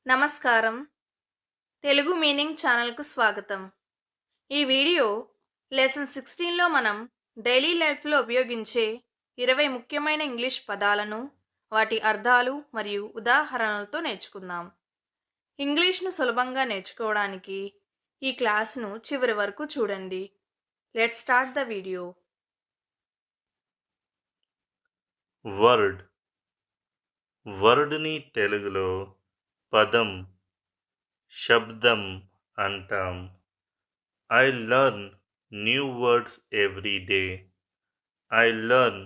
నమస్కారం. తెలుగు మీనింగ్ ఛానల్‌కు స్వాగతం. ఈ వీడియో లెసన్ 16లో మనం డైలీ లైఫ్‌లో ఉపయోగించే 20 ముఖ్యమైన ఇంగ్లీష్ పదాలను, వాటి అర్థాలు మరియు ఉదాహరణలతో నేర్చుకుందాం. ఇంగ్లీష్‌ను సులభంగా నేర్చుకోవడానికి ఈ క్లాస్‌ను చివరి వరకు చూడండి. Let's start the video. Word వర్డ్‌ని తెలుగులో పదం, శబ్దం అంటాం. I learn new words every day. I learn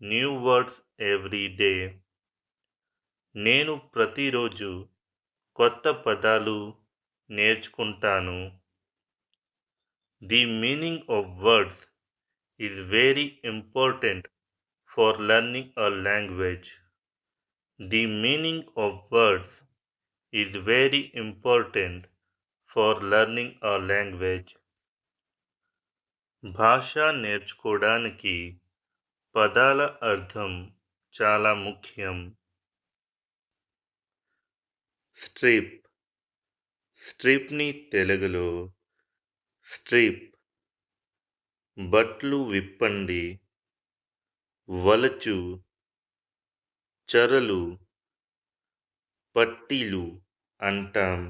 new words every day. నేను ప్రతిరోజు కొత్త పదాలు నేర్చుకుంటాను. The meaning of words is very important for learning a language. The meaning of words is very important for learning a language. భాష నేర్చుకోవడానికి పదాల అర్థం చాలా ముఖ్యం. స్ట్రిప్ స్ట్రిప్ని తెలుగులో స్ట్రిప్, బట్లు విప్పండి, వలచు, చరలు, పట్టీలు అంటాం.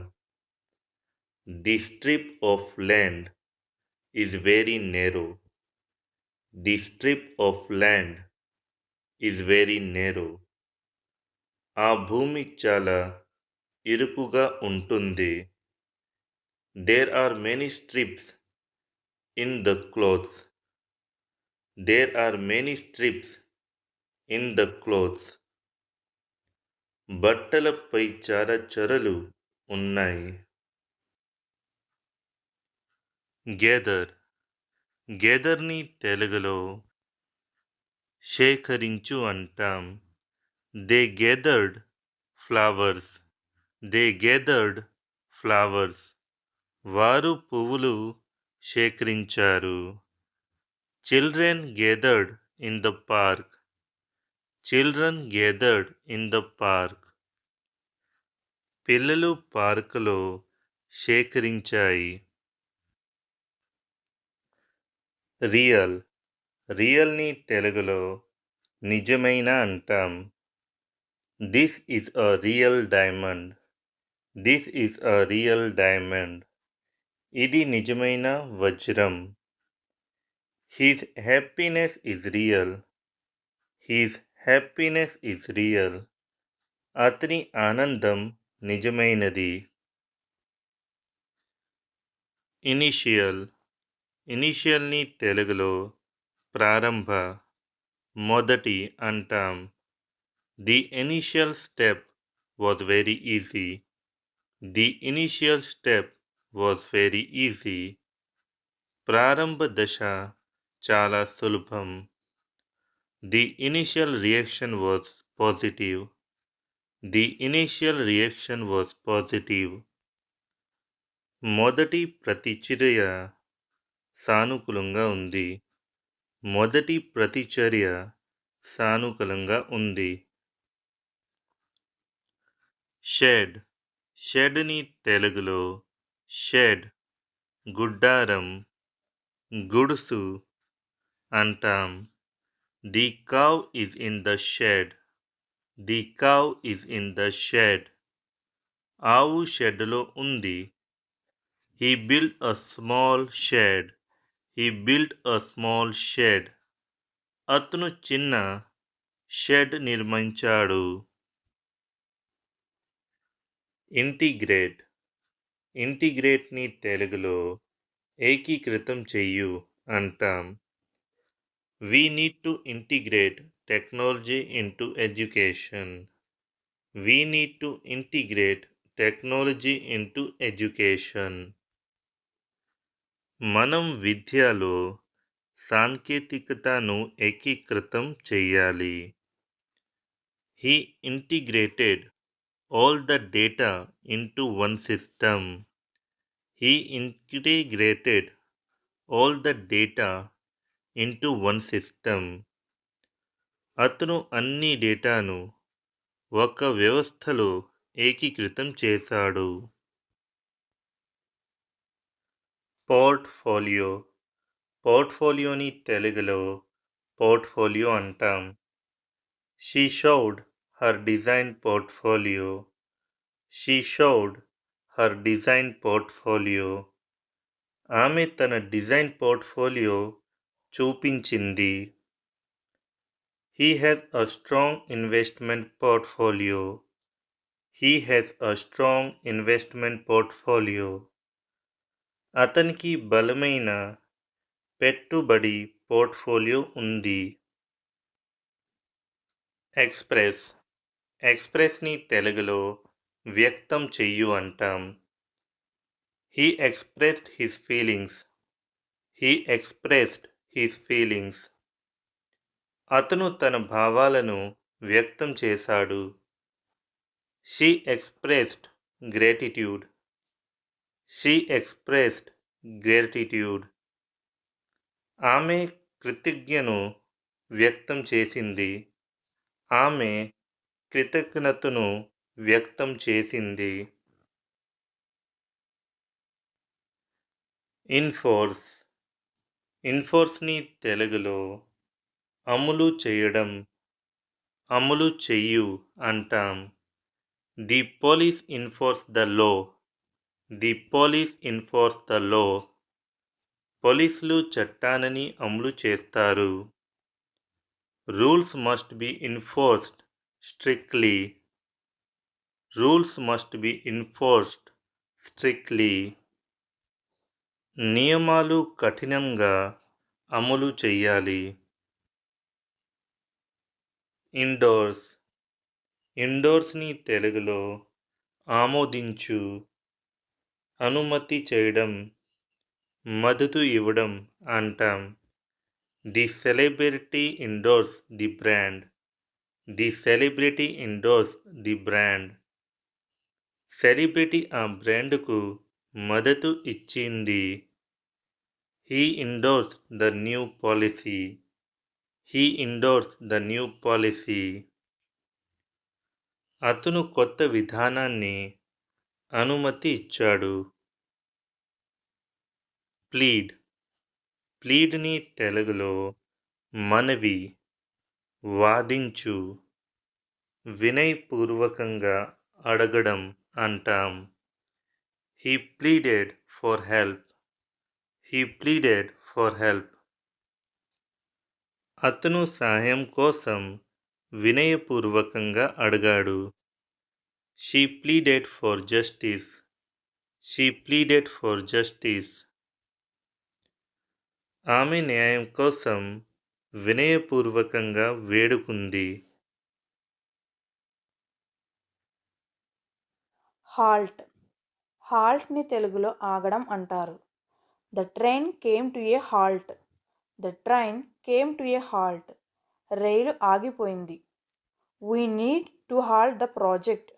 The strip of land is very narrow. The strip of land is very narrow. ఆ భూమి చాలా ఇరుకుగా ఉంటుంది. There are many strips in the clothes. There are many strips in the clothes. బట్టలపై చాలా చరలు ఉన్నాయి. గెదర్ గెదర్ని తెలుగులో సేకరించు అంటాం. They gathered flowers. They gathered flowers. వారు పువ్వులు సేకరించారు. Children gathered in the park. Children gathered in the park. పిల్లలు పార్కులో సేకరించాయి. రియల్ రియల్ని తెలుగులో నిజమైన అంటాం. This is a real diamond. This is a real diamond. ఇది నిజమైన వజ్రం. His happiness is real. His happiness is real. అతని ఆనందం నిజమైనది. ఇనిషియల్ ఇనిషియల్ని తెలుగులో ప్రారంభ, మొదటి అంటాం. The initial step was very easy. The initial step was very easy. ప్రారంభ దశ చాలా సులభం. The initial reaction was positive. The initial reaction was positive. మొదటి ప్రతిచర్య సానుకూలంగా ఉంది. మొదటి ప్రతిచర్య సానుకూలంగా ఉంది. షెడ్ షెడ్ని తెలుగులో షెడ్, గుడ్డారం, గుడుసు అంటాం. The cow is in the shed. The cow is in the shed. ఆవు షెడ్లో ఉంది. He built a small shed. He built a small shed. అతను చిన్న షెడ్ నిర్మించాడు. ఇంటిగ్రేట్ ఇంటిగ్రేట్ని తెలుగులో ఏకీకృతం చెయ్యు అంటాం. We need to integrate technology into education. We need to integrate technology into education. మనం విద్యలో సాంకేతికతను ఏకీకృతం చేయాలి. He integrated all the data into one system. He integrated all the data into one system. అతను అన్ని డేటాను ఒక వ్యవస్థలో ఏకీకృతం చేశాడు. పోర్ట్ఫోలియో. పోర్ట్ఫోలియోని తెలుగులో పోర్ట్ఫోలియో అంటాం. She showed her design portfolio. She showed her design portfolio. ఆమె తన డిజైన్ పోర్ట్ఫోలియో చూపించింది. He has a strong investment portfolio. He has a strong investment portfolio. అతనికి బలమైన పెట్టుబడి పోర్ట్ఫోలియో ఉంది. ఎక్స్‌ప్రెస్. ఎక్స్‌ప్రెస్‌ని తెలుగులో వ్యక్తం చెయ్యు అంటాం. He expressed his feelings. He expressed his feelings. అతను తన భావాలను వ్యక్తం చేశాడు. She expressed gratitude. She expressed gratitude. ఆమె కృతజ్ఞతను వ్యక్తం చేసింది. ఆమె కృతజ్ఞతను వ్యక్తం చేసింది. ఇన్ఫోర్స్. ఇన్ఫోర్స్‌ని తెలుగులో అమలు చేయడం, అమలు చెయ్యు అంటాం. The police enforce the law. The police enforce the law. పోలీసులు చట్టాన్ని అమలు చేస్తారు. Rules must be enforced strictly. Rules must be enforced strictly. నియమాలు కఠినంగా అమలు చెయ్యాలి. ఇండోర్స్. ఇండోర్స్‌ని తెలుగులో ఆమోదించు, అనుమతి చేయడం, మద్దతు ఇవ్వడం అంటాం. The celebrity endorse the brand. The celebrity endorse the brand. Celebrity ఆ బ్రాండ్‌కు మద్దతు ఇచ్చింది. He endorsed the new policy. He endorsed the new policy. అతను కొత్త విధానాన్ని అనుమతి ఇచ్చాడు. ప్లీడ్. ప్లీడ్‌ని తెలుగులో మనవి, వాదించు, వినయపూర్వకంగా అడగడం అంటాం. He pleaded for help. He pleaded for help. అతను సహాయం కోసం వినయపూర్వకంగా అడిగాడు. She pleaded for justice. She pleaded for justice. ఆమె న్యాయం కోసం వినయపూర్వకంగా వేడుకుంది. హాల్ట్. హాల్ట్‌ని తెలుగులో ఆగడం అంటారు. The train came to a halt. The train came to a halt. రైలు ఆగిపోయింది. We need to halt the project.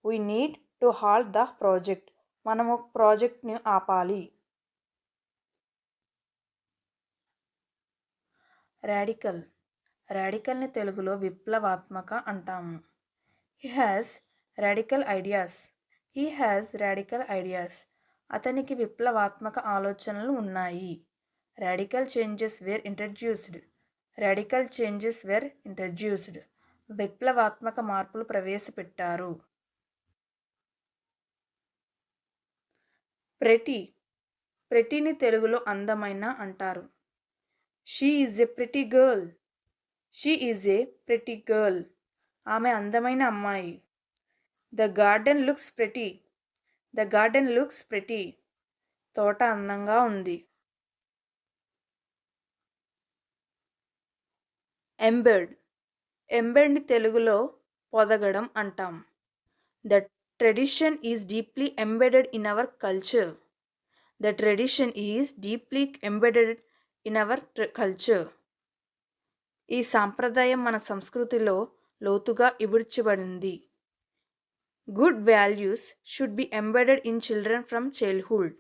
We need to halt the project. మనము ప్రాజెక్ట్‌ని ఆపాలి. రాడికల్. రాడికల్‌ని తెలుగులో విప్లవాత్మక అంటాము. He has radical ideas. He has radical ideas. అతనికి విప్లవాత్మక ఆలోచనలు ఉన్నాయి. Radical changes were introduced. Radical changes were introduced. విప్లవాత్మక మార్పులు ప్రవేశపెట్టారు. ప్రెటీ. ప్రెటీని తెలుగులో అందమైన అంటారు. She is a pretty girl. She is a pretty girl. ఆమె అందమైన అమ్మాయి. The garden looks pretty. The garden looks pretty. తోట అందంగా ఉంది. ఎంబెడ్. ఎంబెడ్ని తెలుగులో పొదగడం అంటాం. The tradition is deeply embedded in our culture. The tradition is deeply embedded in our culture. ఈ సాంప్రదాయం మన సంస్కృతిలో లోతుగా ఇమిడ్చబడింది. Good values should be embedded in children from childhood.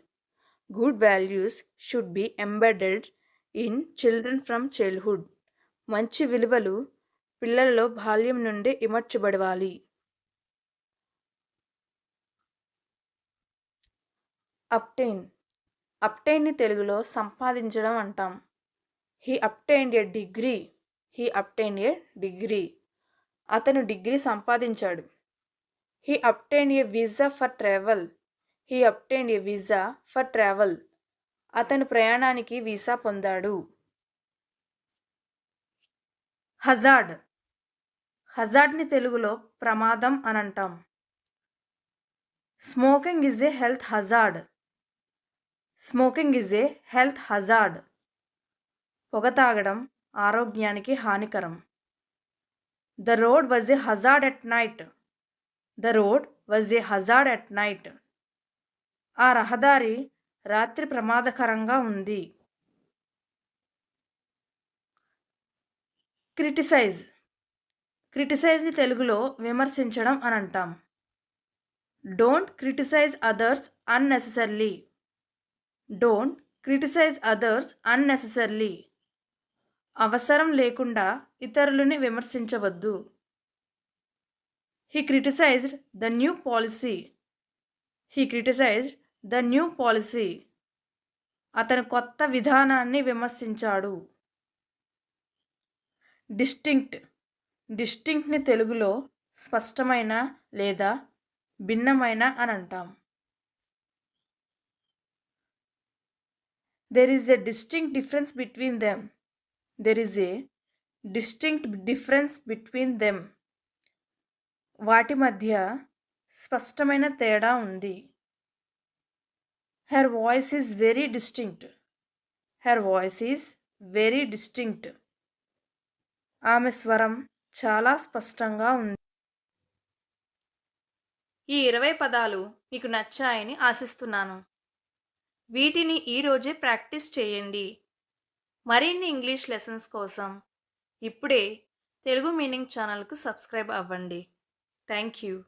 Good values should be embedded in children from childhood. మంచి విలువలు పిల్లలలో బాల్యం నుండి ఇమర్చబడాలి. అబ్టైన్. అబ్టైన్ని తెలుగులో సంపాదించడం అంటాం. He obtained a degree. He obtained a degree. అతను డిగ్రీ సంపాదించాడు. He obtained a visa for travel. He obtained a visa for travel. అతను ప్రయాణానికి వీసా పొందాడు. హజార్డ్. హజార్డ్ని తెలుగులో ప్రమాదం అని అంటాం. Smoking is a health hazard. Smoking is a health hazard. పొగ తాగడం ఆరోగ్యానికి హానికరం. The road was a hazard at night. The road was a hazard at night. ఆ రహదారి రాత్రి ప్రమాదకరంగా ఉంది. క్రిటిసైజ్. క్రిటిసైజ్ని తెలుగులో విమర్శించడం అని అంటాం. Don't criticise others unnecessarily. Don't criticise others unnecessarily. అవసరం లేకుండా ఇతరులని విమర్శించవద్దు. He criticised the new policy. He criticised the new policy. అతను కొత్త విధానాన్ని విమర్శించాడు. డిస్టింక్ట్. డిస్టింక్ట్ని తెలుగులో స్పష్టమైన లేదా భిన్నమైన అని అంటాం. There is a distinct difference between them. There is a distinct difference between them. వాటి మధ్య స్పష్టమైన తేడా ఉంది. Her voice is very distinct. Her voice is very distinct. ఆమె స్వరం చాలా స్పష్టంగా ఉంది. ఈ 20 పదాలు మీకు నచ్చాయని ఆశిస్తున్నాను. వీటిని ఈరోజే ప్రాక్టీస్ చేయండి. మరిన్ని ఇంగ్లీష్ లెసన్స్ కోసం ఇప్పుడే తెలుగు మీనింగ్ ఛానల్కు సబ్స్క్రైబ్ అవ్వండి. Thank you.